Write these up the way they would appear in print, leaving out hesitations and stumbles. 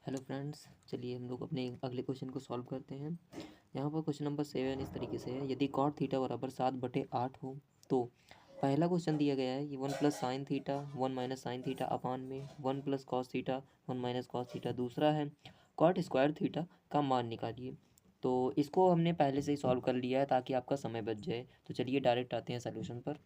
Hello friends, चलिए हम लोग अपने अगले क्वेश्चन को सॉल्व करते हैं। यहाँ पर क्वेश्चन नंबर 7 इस तरीके से है। यदि कॉट थीटा बराबर 7/8 हो तो पहला क्वेश्चन दिया गया है कि 1 + sin theta 1 - sin theta upon में 1 + cos थीटा 1 - cos थीटा। दूसरा है कॉट स्क्वायर थीटा का मान निकालिए। तो इसको हमने पहले से ही सॉल्व कर लिया है ताकि आपका समय बच जाए। तो चलिए डायरेक्ट आते हैं सोल्यूशन पर।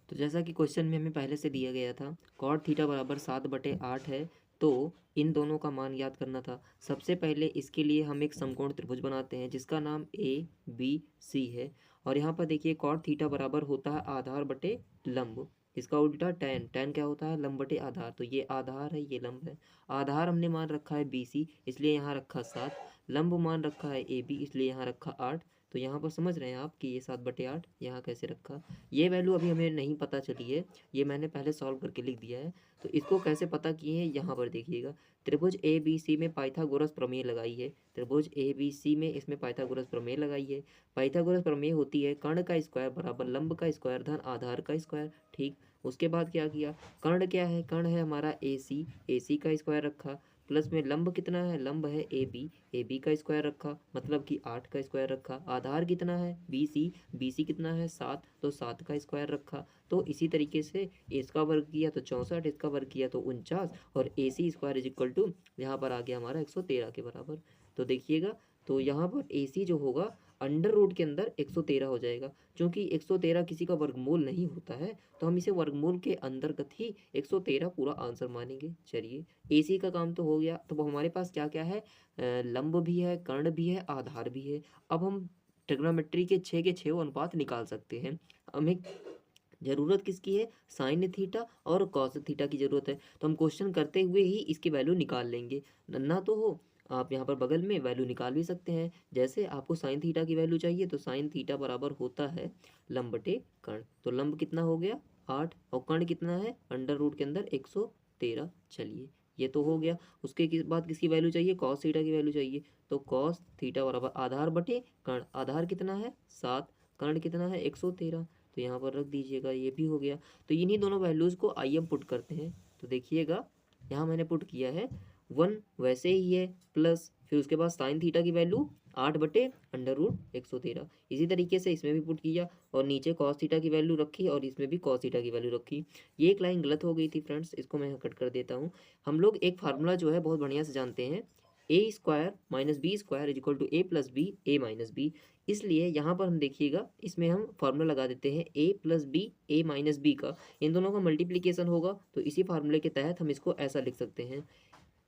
तो जैसा कि क्वेश्चन में हमें पहले से दिया गया था, कॉट थीटा बराबर 7/8 है, तो इन दोनों का मान याद करना था। सबसे पहले इसके लिए हम एक समकोण त्रिभुज बनाते हैं जिसका नाम ABC है। और यहाँ पर देखिए कॉट थीटा बराबर होता है आधार बटे लंब। इसका उल्टा टैन, टैन क्या होता है? लंब बटे आधार। तो ये आधार है, ये लंब है। आधार हमने मान रखा है BC, इसलिए यहाँ रखा 7। लंब मान रखा है AB, इसलिए यहाँ रखा 8। तो यहाँ पर समझ रहे हैं आप कि ये 7/8 यहाँ कैसे रखा। ये वैल्यू अभी हमें नहीं पता चली है, ये मैंने पहले सॉल्व करके लिख दिया है। तो इसको कैसे पता किए हैं यहाँ पर देखिएगा। त्रिभुज ABC में पाइथागोरस प्रमेय लगाई है। त्रिभुज ABC में इसमें पाइथागोरस प्रमेय लगाई है। पाइथागोरस प्रमेय होती है कर्ण का स्क्वायर बराबर लंब का स्क्वायर धन आधार का स्क्वायर। ठीक, उसके बाद क्या किया? कर्ण क्या है? कर्ण है हमारा AC, AC का स्क्वायर रखा। प्लस में लंब कितना है? लंब है AB, AB का स्क्वायर रखा, मतलब कि 8 का स्क्वायर रखा। आधार कितना है? BC, BC कितना है? 7, तो 7 का स्क्वायर रखा। तो इसी तरीके से इसका वर्ग किया तो 64, इसका वर्ग किया तो 49, और AC square is equal to यहाँ पर आ गया हमारा 113 के बराबर। तो देखिएगा, तो यहाँ पर AC जो होगा अंडर रूट के अंदर 113 हो जाएगा। क्योंकि 113 किसी का वर्गमूल नहीं होता है, तो हम इसे वर्गमूल के अंतर्गत ही 113 पूरा आंसर मानेंगे। चलिए, AC का काम तो हो गया। तो हमारे पास क्या क्या है? लंब भी है, कर्ण भी है, आधार भी है। अब हम ट्रिग्नोमेट्री के 6 के 6 अनुपात निकाल सकते हैं। हमें जरूरत किसकी है? साइन थीटा और कॉस थीटा की जरूरत है। तो हम क्वेश्चन करते हुए ही इसकी वैल्यू निकाल लेंगे। नन्ना तो हो, आप यहाँ पर बगल में वैल्यू निकाल भी सकते हैं। जैसे आपको साइन थीटा की वैल्यू चाहिए तो साइन थीटा बराबर होता है लंब बटे कर्ण। तो लंब कितना हो गया? 8, और कर्ण कितना है? अंडर रूट के अंदर 113। चलिए, ये तो हो गया। उसके बाद किसकी वैल्यू चाहिए? कॉस थीटा की वैल्यू चाहिए। तो कॉस थीटा बराबर आधार बटे कर्ण। आधार कितना है? 7, कर्ण कितना है? 113। तो यहाँ पर रख दीजिएगा, ये भी हो गया। तो इन्हीं दोनों वैल्यूज़ को आइए हम पुट करते हैं। तो देखिएगा, यहाँ मैंने पुट किया है 1 वैसे ही है, प्लस फिर उसके बाद साइन थीटा की वैल्यू 8/√113। इसी तरीके से इसमें भी पुट किया और नीचे कॉस थीटा की वैल्यू रखी और इसमें भी कॉस थीटा की वैल्यू रखी। ये एक लाइन गलत हो गई थी फ्रेंड्स, इसको मैं कट कर देता हूँ। हम लोग एक फार्मूला जो है बहुत बढ़िया से जानते हैं, A² - B² is equal to A+B A-B। इसलिए यहाँ पर हम देखिएगा, इसमें हम फार्मूला लगा देते हैं A+B A-B का। इन दोनों का मल्टीप्लिकेशन होगा, तो इसी फार्मूले के तहत हम इसको ऐसा लिख सकते हैं।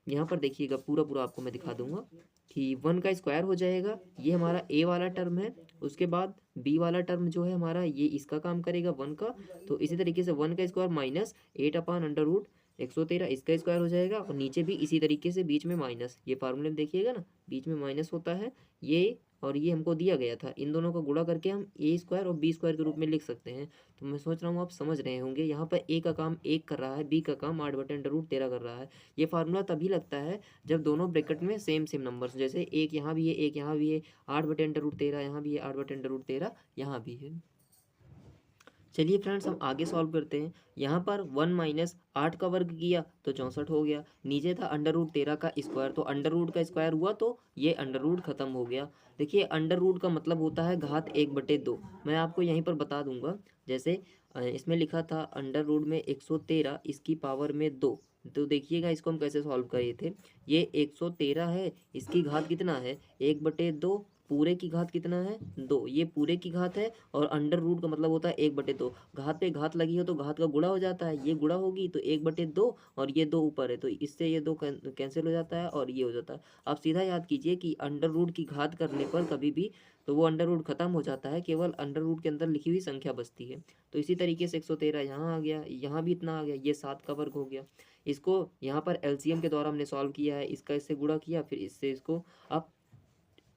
यहाँ पर देखिएगा, पूरा पूरा आपको मैं दिखा दूंगा कि 1 का स्क्वायर हो जाएगा, ये हमारा A वाला टर्म है। उसके बाद B वाला टर्म जो है हमारा, ये इसका काम करेगा 1 का। तो इसी तरीके से 1 का स्क्वायर माइनस 8/√113, इसका स्क्वायर हो जाएगा। और नीचे भी इसी तरीके से बीच में माइनस, ये फार्मूले में देखिएगा ना, बीच में माइनस होता है ये, और ये हमको दिया गया था। इन दोनों को गुणा करके हम A² और B² के रूप में लिख सकते हैं। तो मैं सोच रहा हूँ आप समझ रहे होंगे। यहाँ पर A का काम 1 कर रहा है, B का काम 8/√13 कर रहा है। ये फार्मूला तभी लगता है जब दोनों ब्रैकेट में सेम सेम नंबर्स, जैसे एक यहाँ भी है, एक यहाँ भी है, 8/√13 यहाँ भी है, 8/√13 यहाँ भी है। चलिए फ्रेंड्स, हम आगे सॉल्व करते हैं। यहाँ पर 1 - 8 का वर्ग किया तो 64 हो गया। नीचे था अंडर रूट 13 का स्क्वायर, तो अंडर रूट का स्क्वायर हुआ तो ये अंडर रूट खत्म हो गया। देखिए, अंडर रूट का मतलब होता है घात 1/2। मैं आपको यहीं पर बता दूंगा। जैसे इसमें लिखा था अंडर रूट में 113 इसकी पावर में 2। तो देखिएगा, इसको हम कैसे सॉल्व करे थे। ये 113 है, इसकी घात कितना है? 1/2। पूरे की घात कितना है? 2। ये पूरे की घात है, और अंडर रूट का मतलब होता है 1/2। घात पे घात लगी हो तो घात का गुणा हो जाता है, ये गुणा होगी तो 1/2, और ये 2 ऊपर है तो इससे ये 2 कैंसिल हो जाता है और ये हो जाता है। आप सीधा याद कीजिए कि अंडर रूट की घात करने पर कभी भी तो वो अंडर रूट खत्म हो जाता है, केवल अंडर रूट के अंदर लिखी हुई संख्या बचती है। तो इसी तरीके से 113 यहाँ आ गया, यहाँ भी इतना आ गया, ये 7 का वर्ग हो गया। इसको यहाँ पर LCM के द्वारा हमने सॉल्व किया है, इसका इससे गुणा किया, फिर इससे इसको। आप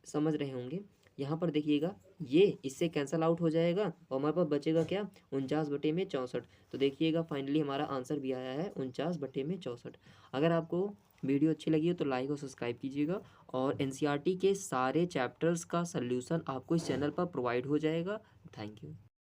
समझ रहे होंगे। यहाँ पर देखिएगा, ये इससे कैंसल आउट हो जाएगा और हमारे पास बचेगा क्या? 49/64। तो देखिएगा, फाइनली हमारा आंसर भी आया है 49/64। अगर आपको वीडियो अच्छी लगी हो तो लाइक और सब्सक्राइब कीजिएगा। और NCERT के सारे चैप्टर्स का सल्यूशन आपको इस चैनल पर प्रोवाइड हो जाएगा। Thank you.